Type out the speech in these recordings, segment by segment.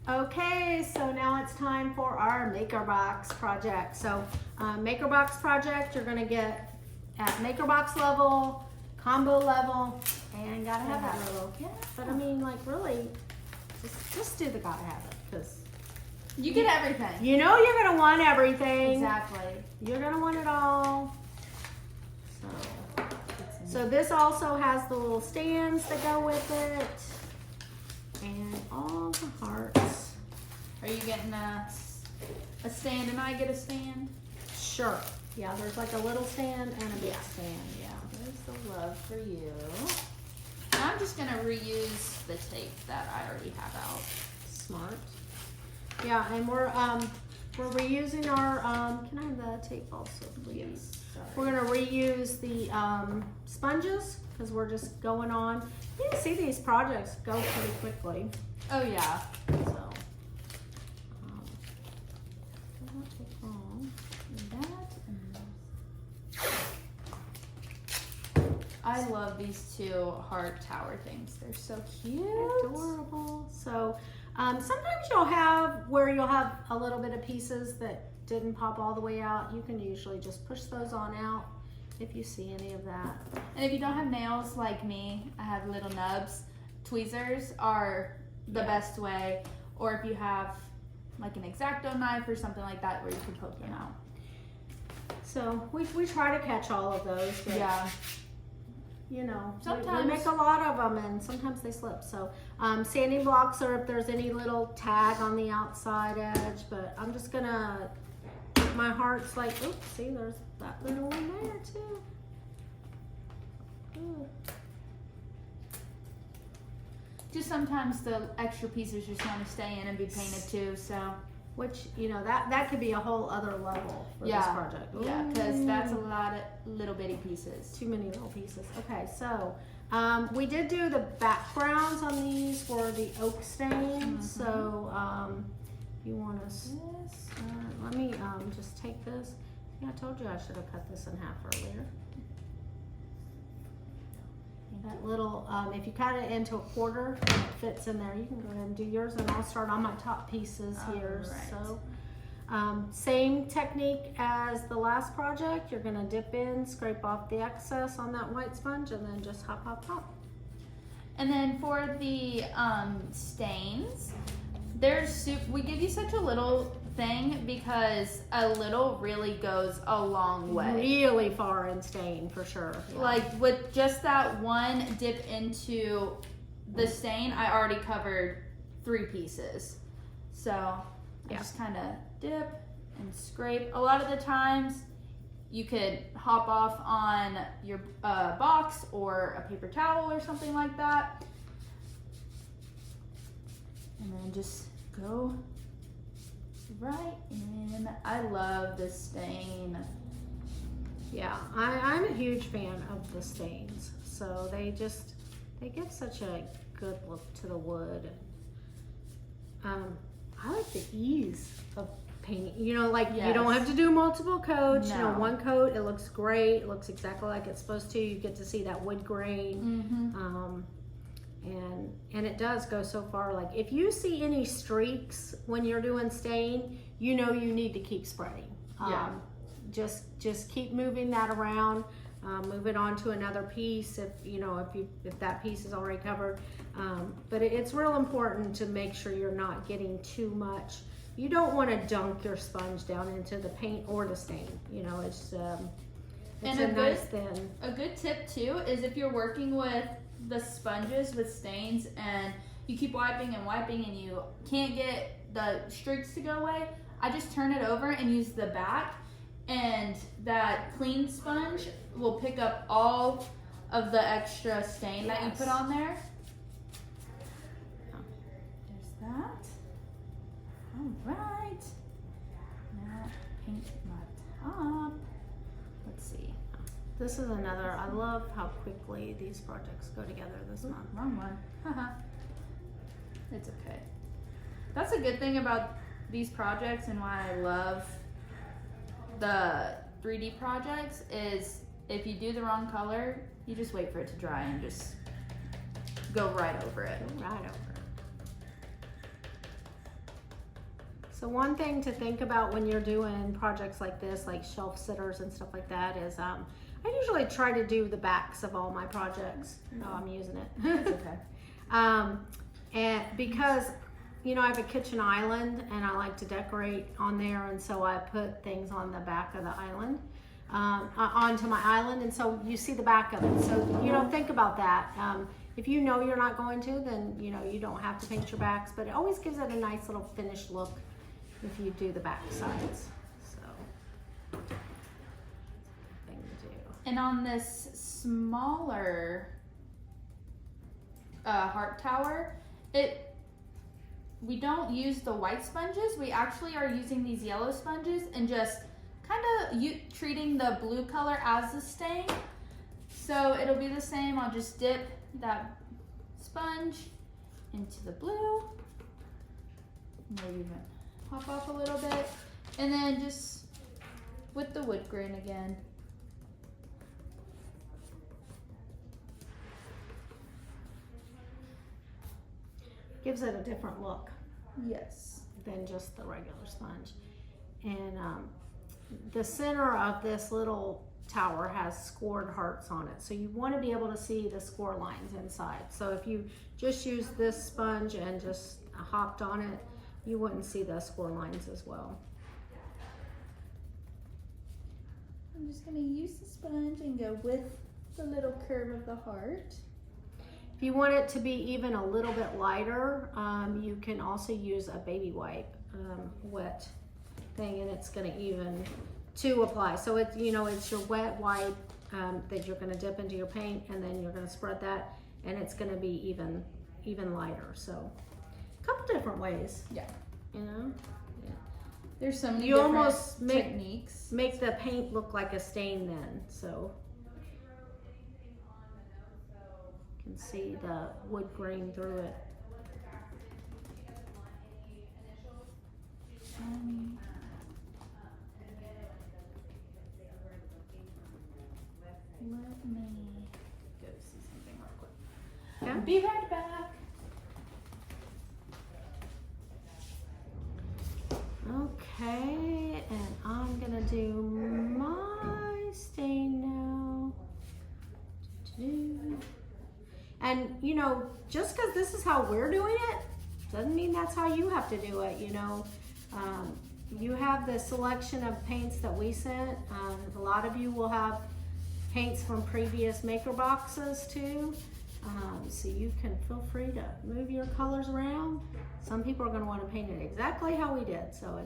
Okay, so now it's time for our Maker Box project. So Maker Box project, you're gonna get at Maker Box level, combo level, and gotta have that little kit. But I mean, like really, just do the gotta have it, because you get everything. You know you're gonna want everything. Exactly. You're gonna want it all. So this also has the little stands that go with it, and all the hearts. Are you getting a stand and I get a stand? Sure. Yeah, there's like a little stand and a big stand. Yeah. There's the love for you. I'm just gonna reuse the tape that I already have out. Smart. Yeah, and we're reusing our can I have the tape also, please? Yes. Sorry. We're gonna reuse the sponges because we're just going on. You can see these projects go pretty quickly. Oh yeah. So won't take long. I love these two heart tower things. They're so cute. Adorable. So sometimes you'll have where you'll have a little bit of pieces that didn't pop all the way out. You can usually just push those on out if you see any of that. And if you don't have nails like me, I have little nubs. Tweezers are the best way. Or if you have like an X-Acto knife or something like that where you can poke them out. So we try to catch all of those. But yeah. You know, sometimes we make a lot of them and sometimes they slip. So sanding blocks are if there's any little tag on the outside edge, but I'm just gonna, my heart's like, oops, see there's that little one there too. Ooh. Just sometimes the extra pieces just want to stay in and be painted too, so. Which, you know, that could be a whole other level for this project. Ooh. Yeah, because that's a lot of little bitty pieces. Too many little pieces. Okay, so we did do the backgrounds on these for the oak stains. So you want to, let me just take this. Yeah, I told you I should have cut this in half earlier. That little, if you cut it into a quarter, it fits in there. You can go ahead and do yours, and I'll start on my top pieces here. Right. So, same technique as the last project. You're gonna dip in, scrape off the excess on that white sponge, and then just hop, hop, hop. And then for the stains, we give you such a little thing because a little really goes a long way. Really far in stain for sure. Yeah. Like with just that one dip into the stain, I already covered 3 pieces. So I just kind of dip and scrape. A lot of the times you could hop off on your box or a paper towel or something like that. And then just go right in. I love this stain. Yeah, I'm a huge fan of the stains. So they give such a good look to the wood. I like the ease of painting. You know, like you don't have to do multiple coats. No. You know, one coat, it looks great. It looks exactly like it's supposed to. You get to see that wood grain. And it does go so far. Like if you see any streaks when you're doing stain, you know you need to keep spreading. Just keep moving that around. Move it on to another piece if that piece is already covered. But it's real important to make sure you're not getting too much. You don't want to dunk your sponge down into the paint or the stain. You know, it's a nice thin. A good tip too is if you're working with the sponges with stains and you keep wiping and you can't get the streaks to go away, I just turn it over and use the back, and that clean sponge will pick up all of the extra stain that you put on there. There's that. All right. Now paint my top. Let's see. This is another, I love how quickly these projects go together this month. Wrong one. It's okay. That's a good thing about these projects and why I love the 3D projects is if you do the wrong color, you just wait for it to dry and just go right over it. Go right over it. So one thing to think about when you're doing projects like this, like shelf sitters and stuff like that, is I usually try to do the backs of all my projects. Oh, I'm using it. That's okay. And because, you know, I have a kitchen island and I like to decorate on there, and so I put things on the back of the island, onto my island, and so you see the back of it. So, you know, think about that. If you know you're not going to, then, you know, you don't have to paint your backs, but it always gives it a nice little finished look if you do the back sides. So, thing to do. And on this smaller heart tower, we don't use the white sponges. We actually are using these yellow sponges and just kind of treating the blue color as the stain. So it'll be the same. I'll just dip that sponge into the blue, maybe even pop off a little bit, and then just with the wood grain again. Gives it a different look Yes. than just the regular sponge. And the center of this little tower has scored hearts on it, so you want to be able to see the score lines inside. So if you just use this sponge and just hopped on it, you wouldn't see the score lines as well. I'm just going to use the sponge and go with the little curve of the heart. If you want it to be even a little bit lighter, you can also use a baby wipe wet thing, and it's going to even to apply. So it's, you know, it's your wet wipe that you're going to dip into your paint, and then you're going to spread that, and it's going to be even lighter. So a couple different ways. Yeah. You know, yeah. There's so many You different almost techniques. make the paint look like a stain then. So you can see the wood grain through it. Let me go see something real quick. Yeah. Be right back. Okay, and I'm gonna do my stain now. And you know, just because this is how we're doing it, doesn't mean that's how you have to do it. You know, you have the selection of paints that we sent. A lot of you will have paints from previous maker boxes too. So you can feel free to move your colors around. Some people are going to want to paint it exactly how we did. So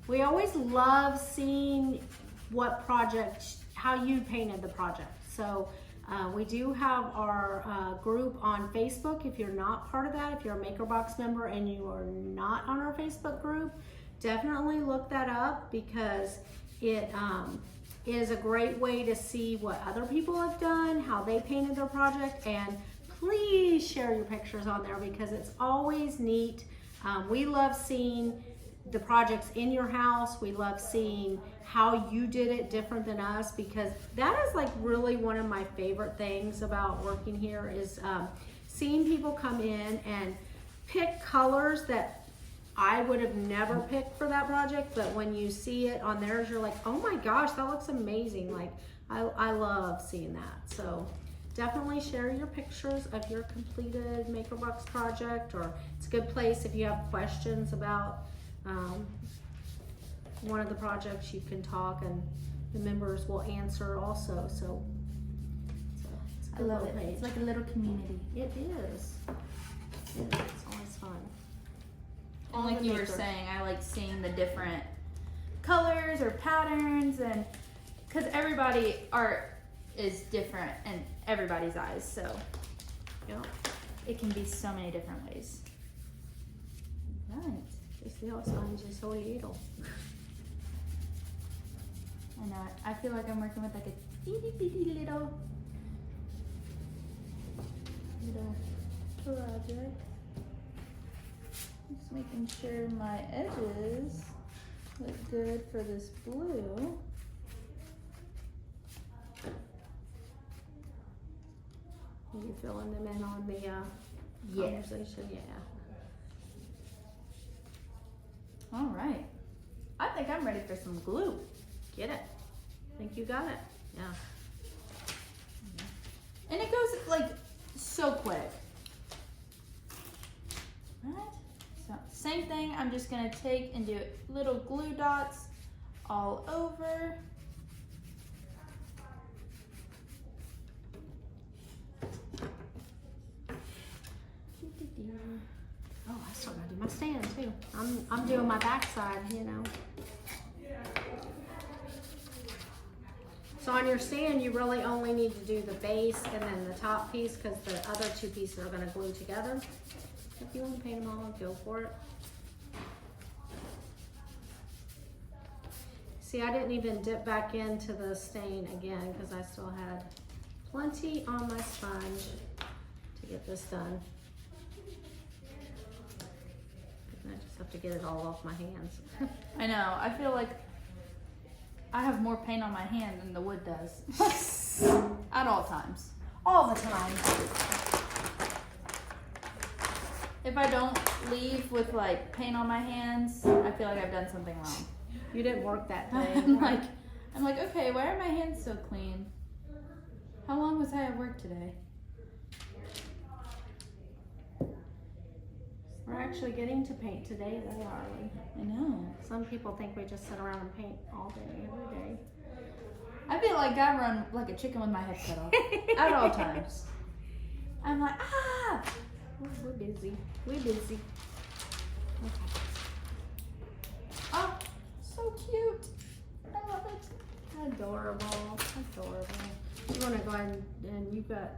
we always love seeing what project, how you painted the project. So we do have our group on Facebook. If you're not part of that, if you're a MakerBox member and you are not on our Facebook group, definitely look that up, because it is a great way to see what other people have done, how they painted their project, and please share your pictures on there, because it's always neat. We love seeing the projects in your house. We love seeing how you did it different than us, because that is like really one of my favorite things about working here is seeing people come in and pick colors that I would have never picked for that project, but when you see it on theirs, you're like, oh my gosh, that looks amazing. Like, I love seeing that. So definitely share your pictures of your completed MakerBox project, or it's a good place if you have questions about one of the projects, you can talk and the members will answer also. So it's a I good love little it. page. It's like a little community. It is. It's always fun. And like you were saying, I like seeing the different colors or patterns, and because everybody art is different in everybody's eyes, so Yep. it can be so many different ways. Right. Just the sponge is so little. I know. I feel like I'm working with like a itty bitty little project. Just making sure my edges look good for this blue. Are you filling them in on the Yeah. conversation? Yeah. All right. I think I'm ready for some glue. Get it. I think you got it. Yeah. And it goes like so quick. Right? So same thing, I'm just gonna take and do little glue dots all over. Oh, I still gotta do my stand too. I'm doing my backside, you know. So on your stand, you really only need to do the base and then the top piece because the other two pieces are gonna glue together. If you want to paint them all, go for it. See, I didn't even dip back into the stain again because I still had plenty on my sponge to get this done. I just have to get it all off my hands. I know, I feel like I have more paint on my hand than the wood does. At all times. All the time. If I don't leave with like paint on my hands, I feel like I've done something wrong. You didn't work that day. I'm like, okay, why are my hands so clean? How long was I at work today? We're actually getting to paint today though, Harley. I know. Some people think we just sit around and paint all day, every day. I feel like I run like a chicken with my head cut off at all times. I'm like, ah! We're busy. We're busy. Okay. Oh, so cute. I love it. Adorable. Adorable. You want to go ahead and you got,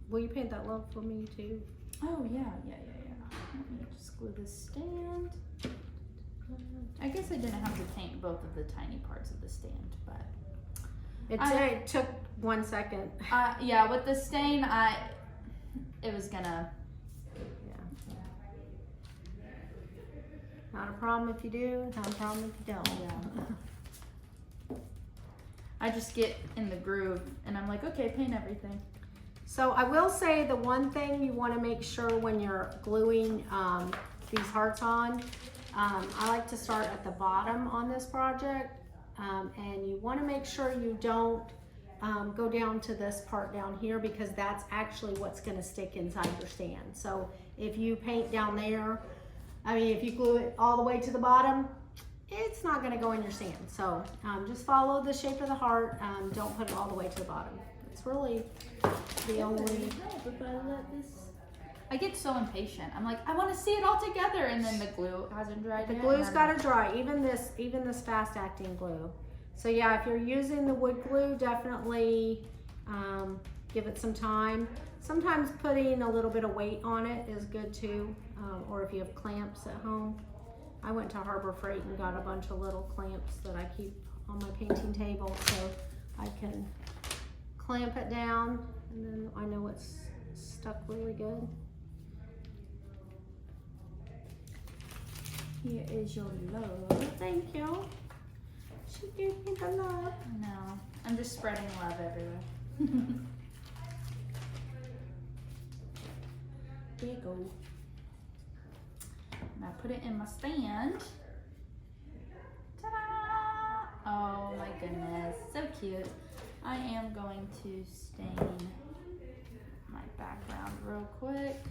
will you paint that love for me too? Oh, yeah. Let me just glue this stand. I guess I didn't have to paint both of the tiny parts of the stand, but. It took 1 second. Yeah, with the stain, it was gonna. Yeah. Not a problem if you do, not a problem if you don't. Yeah. I just get in the groove and I'm like, okay, paint everything. So I will say the one thing you want to make sure when you're gluing these hearts on, I like to start at the bottom on this project, and you want to make sure you don't go down to this part down here because that's actually what's going to stick inside your stand. So if you paint down there, I mean if you glue it all the way to the bottom, it's not going to go in your stand. So just follow the shape of the heart, don't put it all the way to the bottom. It's really the only. I get so impatient. I'm like, I want to see it all together, and then the glue hasn't dried. The glue's got to dry. Even this fast-acting glue. So yeah, if you're using the wood glue, definitely give it some time. Sometimes putting a little bit of weight on it is good too, or if you have clamps at home. I went to Harbor Freight and got a bunch of little clamps that I keep on my painting table, so I can clamp it down, and then I know it's stuck really good. Here is your love. Thank you. She gave me the love. No, I'm just spreading love everywhere. There you go. And I put it in my stand. Ta-da! Oh my goodness, so cute. I am going to stain my background real quick.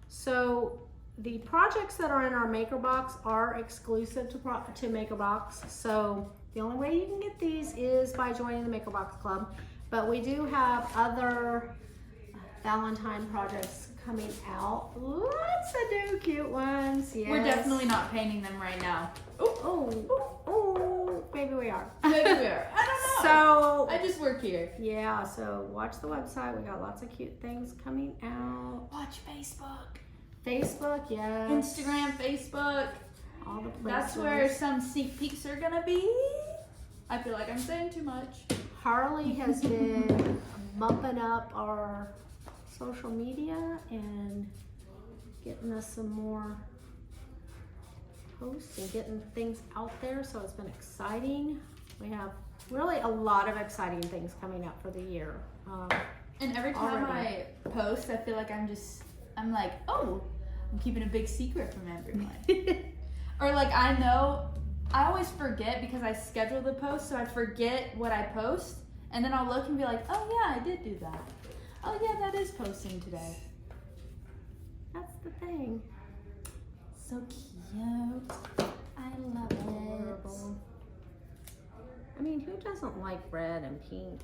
So the projects that are in our maker box are exclusive to Maker Box. So the only way you can get these is by joining the Maker Box Club. But we do have other Valentine projects coming out. Lots of new cute ones. Yes. We're definitely not painting them right now. Oh, maybe we are. Maybe we are. I don't know. So I just work here. yeah, so watch the website. We got lots of cute things coming out. Watch Facebook. Facebook, yes. Instagram, Facebook. All the places. That's where some sneak peeks are gonna be. I feel like I'm saying too much. Harley has been mumping up our social media and getting us some more posts and getting things out there, so it's been exciting. We have really a lot of exciting things coming up for the year. And every time Already. I post, I feel like I'm like, oh, I'm keeping a big secret from everyone. Or like I always forget because I schedule the post, so I forget what I post, and then I'll look and be like, oh yeah, I did do that. Oh yeah, that is posting today. That's the thing. So cute. I love Adorable. I mean, who doesn't like red and pink?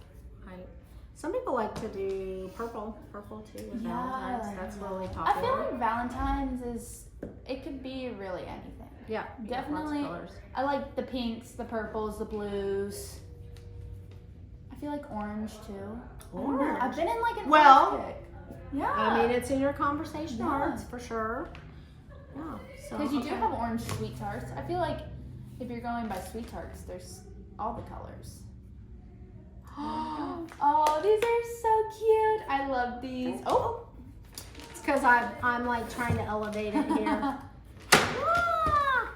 Some people like to do purple too with Valentine's. That's really popular. I feel like Valentine's it could be really anything. Yeah, definitely. Lots of colors. I like the pinks, the purples, the blues. I feel like orange too. Orange. I've been in like an Well, orange kick. Yeah. I mean, it's in your conversation Yeah. hearts for sure. Yeah. So Because you do have orange sweet tarts. I feel like if you're going by sweet tarts, there's all the colors. Oh, these are so cute. I love these. Oh. It's because I'm like trying to elevate it here. Ah!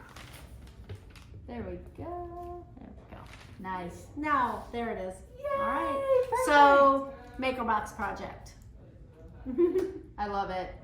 There we go. There we go. Nice. Now, there it is. Yay, All right. perfect. So, Maker Box project. I love it.